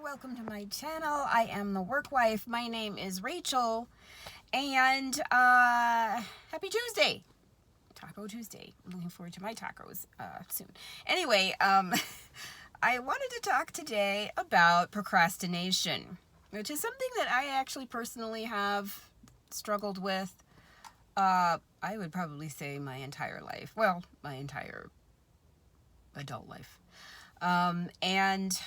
welcome to my channel. I am the work wife. My name is Rachel, and happy Tuesday. Taco Tuesday. I'm looking forward to my tacos soon. Anyway, I wanted to talk today about procrastination, which is something that I actually personally have struggled with. I would probably say my entire life. Well, my entire adult life. And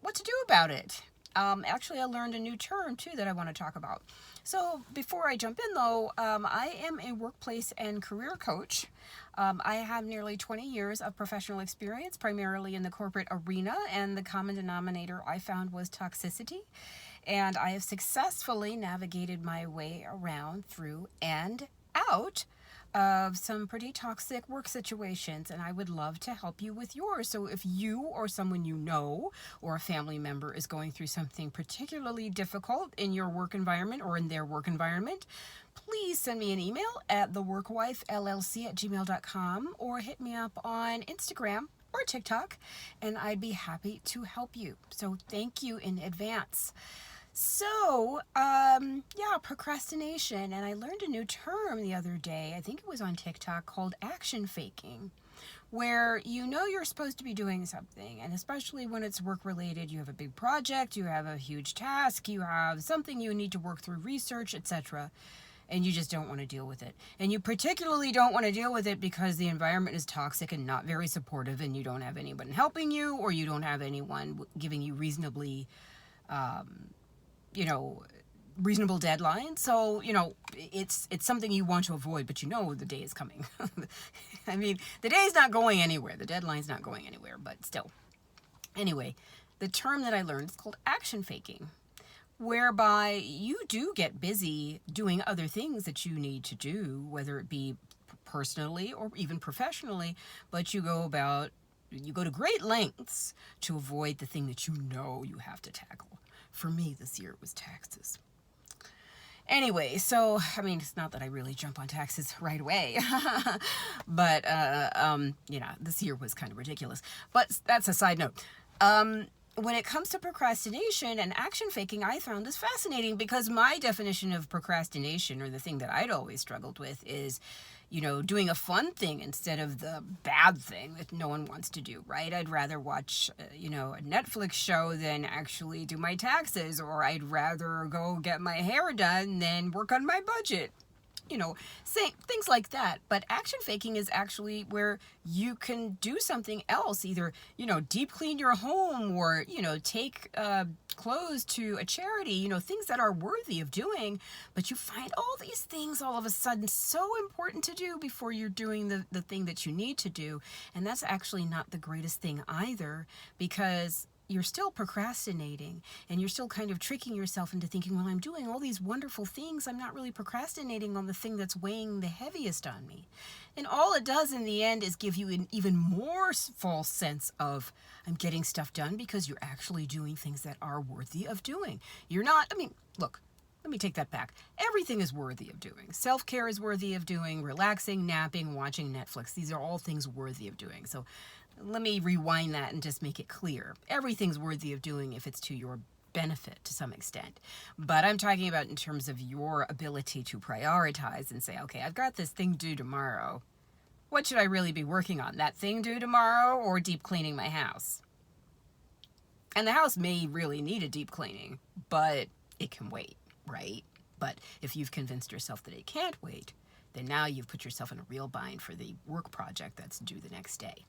what to do about it. Actually, I learned a new term too that I want to talk about. So before I jump in though, I am a workplace and career coach. I have nearly 20 years of professional experience, primarily in the corporate arena, and the common denominator I found was toxicity. And I have successfully navigated my way around, through, and out of some pretty toxic work situations, and I would love to help you with yours. So if you or someone you know or a family member is going through something particularly difficult in your work environment or in their work environment, please send me an email at theworkwifellc@gmail.com or hit me up on Instagram or TikTok, and I'd be happy to help you. So thank you in advance. So, procrastination, and I learned a new term the other day, I think it was on TikTok, called action faking, where you know you're supposed to be doing something, and especially when it's work related, you have a big project, you have a huge task, you have something you need to work through, research, etc., and you just don't want to deal with it. And you particularly don't want to deal with it because the environment is toxic and not very supportive, and you don't have anyone helping you, or you don't have anyone giving you reasonably reasonable deadline. So, it's something you want to avoid, but the day is coming. I mean, the day's not going anywhere. The deadline's not going anywhere, but still. Anyway, the term that I learned is called action faking, whereby you do get busy doing other things that you need to do, whether it be personally or even professionally, but you go to great lengths to avoid the thing that you have to tackle. For me, this year it was taxes. Anyway, so, it's not that I really jump on taxes right away, but, this year was kind of ridiculous. But that's a side note. When it comes to procrastination and action faking, I found this fascinating because my definition of procrastination, or the thing that I'd always struggled with, is doing a fun thing instead of the bad thing that no one wants to do, right? I'd rather watch, a Netflix show than actually do my taxes, or I'd rather go get my hair done than work on my budget. Things like that. But action faking is actually where you can do something else, either, deep clean your home, or, take clothes to a charity, things that are worthy of doing. But you find all these things all of a sudden so important to do before you're doing the thing that you need to do. And that's actually not the greatest thing either, because you're still procrastinating, and you're still kind of tricking yourself into thinking, well, I'm doing all these wonderful things. I'm not really procrastinating on the thing that's weighing the heaviest on me. And all it does in the end is give you an even more false sense of, I'm getting stuff done, because you're actually doing things that are worthy of doing. You're not, look, let me take that back. Everything is worthy of doing. Self-care is worthy of doing. Relaxing, napping, watching Netflix. These are all things worthy of doing. So let me rewind that and just make it clear. Everything's worthy of doing if it's to your benefit to some extent. But I'm talking about in terms of your ability to prioritize and say, okay, I've got this thing due tomorrow. What should I really be working on? That thing due tomorrow, or deep cleaning my house? And the house may really need a deep cleaning, but it can wait, right? But if you've convinced yourself that it can't wait, then now you've put yourself in a real bind for the work project that's due the next day.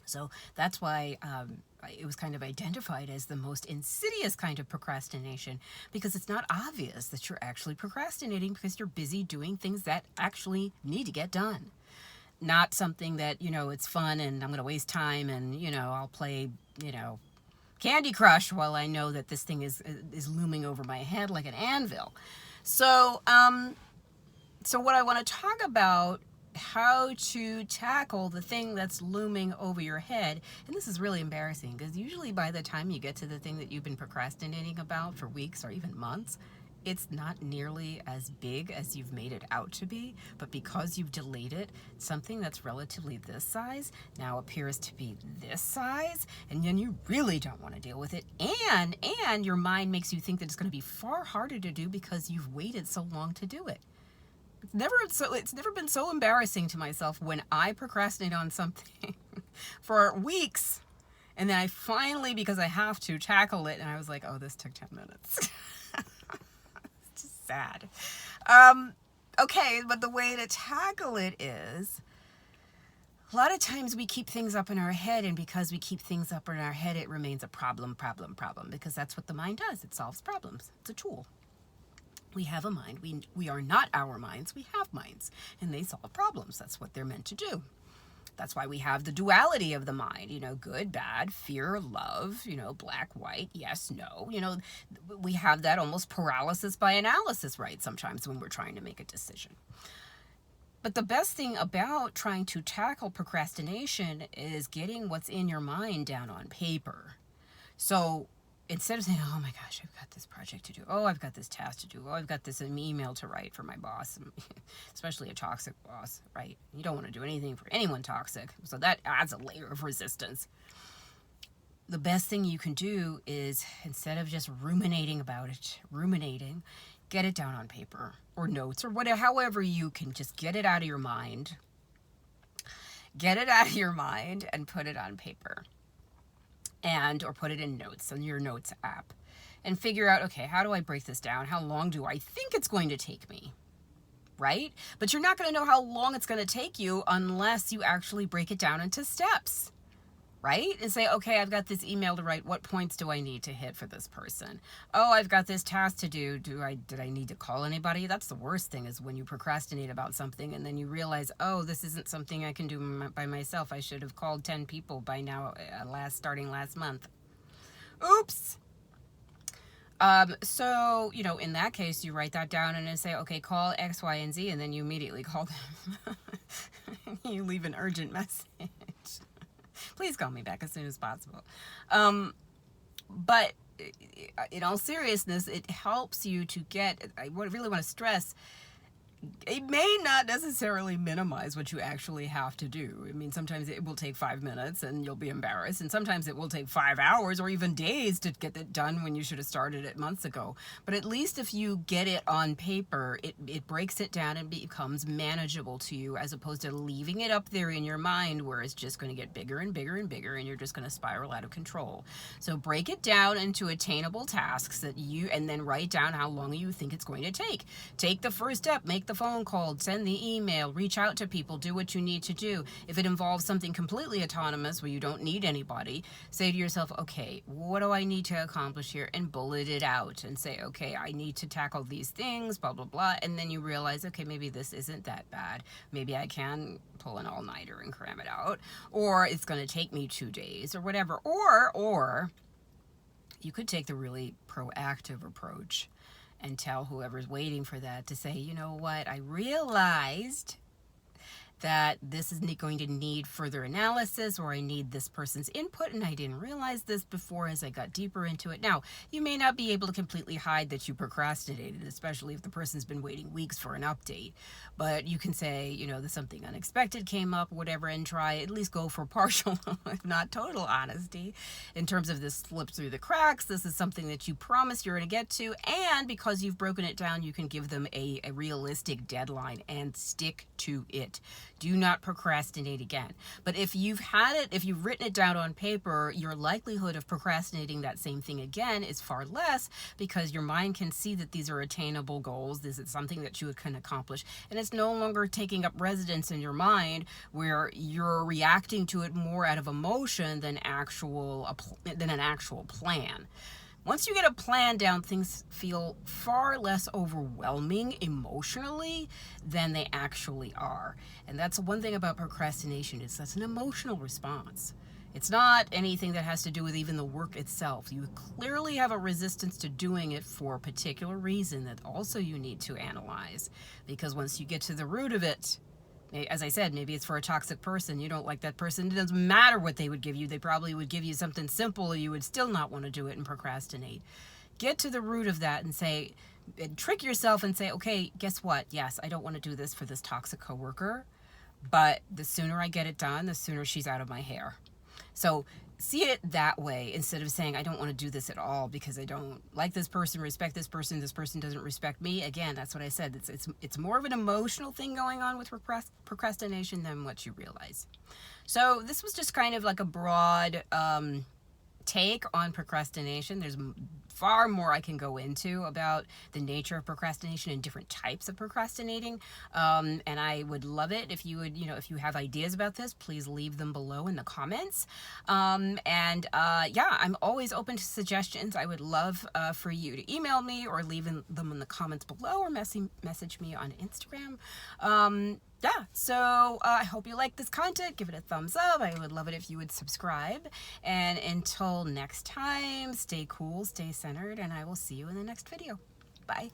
So that's why it was kind of identified as the most insidious kind of procrastination, because it's not obvious that you're actually procrastinating because you're busy doing things that actually need to get done. Not something that, it's fun and I'm going to waste time and, I'll play, Candy Crush while I know that this thing is looming over my head like an anvil. So what I want to talk about, how to tackle the thing that's looming over your head. And this is really embarrassing, because usually by the time you get to the thing that you've been procrastinating about for weeks or even months, it's not nearly as big as you've made it out to be, but because you've delayed it, something that's relatively this size now appears to be this size, and then you really don't want to deal with it. And your mind makes you think that it's going to be far harder to do because you've waited so long to do it. It's never been so embarrassing to myself when I procrastinate on something for weeks, and then I finally, because I have to, tackle it, and I was like, oh, this took 10 minutes. It's just sad. Okay, but the way to tackle it is, a lot of times we keep things up in our head, and because we keep things up in our head, it remains a problem, because that's what the mind does. It solves problems. It's a tool. We have a mind. We are not our minds. We have minds, and they solve problems. That's what they're meant to do. That's why we have the duality of the mind, good, bad, fear, love, black, white, yes, no. We have that almost paralysis by analysis, right, sometimes when we're trying to make a decision. But the best thing about trying to tackle procrastination is getting what's in your mind down on paper. So instead of saying, oh my gosh, I've got this project to do. Oh, I've got this task to do. Oh, I've got this email to write for my boss, especially a toxic boss, right? You don't want to do anything for anyone toxic. So that adds a layer of resistance. The best thing you can do is, instead of just ruminating about it, get it down on paper or notes or whatever, however you can just get it out of your mind. Get it out of your mind and put it on paper. Or put it in notes on your notes app, and figure out, okay, how do I break this down? How long do I think it's going to take me? Right? But you're not going to know how long it's going to take you unless you actually break it down into steps. Right? And say, okay, I've got this email to write. What points do I need to hit for this person? Oh, I've got this task to do. Did I need to call anybody? That's the worst thing, is when you procrastinate about something and then you realize, oh, this isn't something I can do by myself. I should have called 10 people by now, starting last month. Oops. So, in that case, you write that down and then say, okay, call X, Y, and Z, and then you immediately call them. You leave an urgent message. Please call me back as soon as possible. But in all seriousness, it helps you to I really want to stress, it may not necessarily minimize what you actually have to do. I mean, sometimes it will take 5 minutes and you'll be embarrassed. And sometimes it will take 5 hours or even days to get it done when you should have started it months ago. But at least if you get it on paper, it breaks it down and becomes manageable to you, as opposed to leaving it up there in your mind where it's just going to get bigger and bigger and bigger and you're just going to spiral out of control. So break it down into attainable tasks and then write down how long you think it's going to take. Take the first step, make the phone call, send the email, reach out to people, do what you need to do. If it involves something completely autonomous where you don't need anybody, say to yourself, okay, what do I need to accomplish here? And bullet it out and say, okay, I need to tackle these things, blah, blah, blah. And then you realize, okay, maybe this isn't that bad. Maybe I can pull an all-nighter and cram it out. Or it's going to take me 2 days or whatever. Or you could take the really proactive approach and tell whoever's waiting for that to say, you know what, I realized that this is going to need further analysis, or I need this person's input, and I didn't realize this before as I got deeper into it. Now, you may not be able to completely hide that you procrastinated, especially if the person's been waiting weeks for an update, but you can say, that something unexpected came up, whatever, and try, at least go for partial, if not total honesty, in terms of this slipped through the cracks. This is something that you promised you're going to get to, and because you've broken it down, you can give them a realistic deadline and stick to it. Do not procrastinate again. But if you've written it down on paper, your likelihood of procrastinating that same thing again is far less, because your mind can see that these are attainable goals. This is something that you can accomplish. And it's no longer taking up residence in your mind where you're reacting to it more out of emotion than an actual plan. Once you get a plan down, things feel far less overwhelming emotionally than they actually are. And that's one thing about procrastination, is that's an emotional response. It's not anything that has to do with even the work itself. You clearly have a resistance to doing it for a particular reason that also you need to analyze. Because once you get to the root of it, as I said, maybe it's for a toxic person. You don't like that person. It doesn't matter what they would give you. They probably would give you something simple. You would still not want to do it and procrastinate. Get to the root of that and say, and trick yourself and say, okay, guess what? Yes, I don't want to do this for this toxic coworker, but the sooner I get it done, the sooner she's out of my hair. So see it that way instead of saying, I don't want to do this at all because I don't like this person, respect this person doesn't respect me. Again, that's what I said. It's more of an emotional thing going on with procrastination than what you realize. So this was just kind of like a broad take on procrastination. There's far more I can go into about the nature of procrastination and different types of procrastinating. And I would love it if you would, if you have ideas about this, please leave them below in the comments. Yeah, I'm always open to suggestions. I would love for you to email me or leave them in the comments below or message me on Instagram. Yeah, so I hope you like this content. Give it a thumbs up. I would love it if you would subscribe. And until next time, stay cool, stay centered, and I will see you in the next video. Bye.